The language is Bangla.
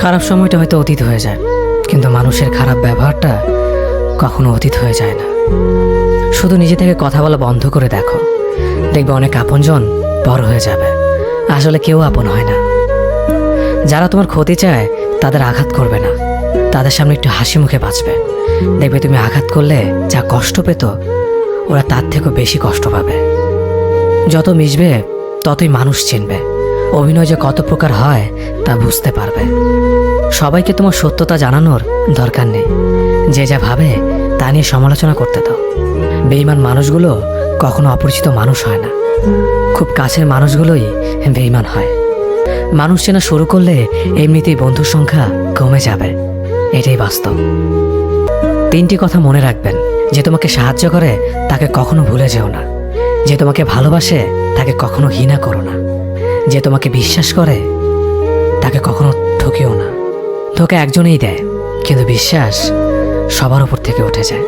খারাপ সময়টা হয়তো অতীত হয়ে যায়, কিন্তু মানুষের খারাপ ব্যবহারটা কখনো অতীত হয়ে যায় না। শুধু নিজে থেকে কথা বলা বন্ধ করে দেখো, দেখবে অনেক আপনজন বড় হয়ে যাবে। আসলে কেউ আপন হয় না। যারা তোমার ক্ষতি চায় তাদের আঘাত করবে না, তাদের সামনে একটু হাসি মুখে বাঁচবে। দেখবে তুমি আঘাত করলে যা কষ্ট পেত, ওরা তার থেকেও বেশি কষ্ট পাবে। যত মিশবে ততই মানুষ চিনবে, অভিনয় যে কত প্রকার হয় তা বুঝতে পারবে। সবাইকে তোমার সত্যতা জানানোর দরকার নেই, যে যা ভাবে তা নিয়ে সমালোচনা করতে দাও। বেঈমান মানুষগুলো কখনো অপরিচিত মানুষ হয় না, খুব কাছের মানুষগুলোই বেঈমান হয়। মানুষ চেনা শুরু করলে এমনিতেই বন্ধুর সংখ্যা কমে যাবে, এটাই বাস্তব। 3টি কথা মনে রাখবেন: যে তোমাকে সাহায্য করে তাকে কখনো ভুলে যেও না, যে তোমাকে ভালোবাসে তাকে কখনো ঘৃণা করো না, যে তোমাকে বিশ্বাস করে তাকে কখনো ঠকিও না। ধোঁকা একজনেই দেয়, কিন্তু বিশ্বাস সবার উপর থেকে উঠে যায়।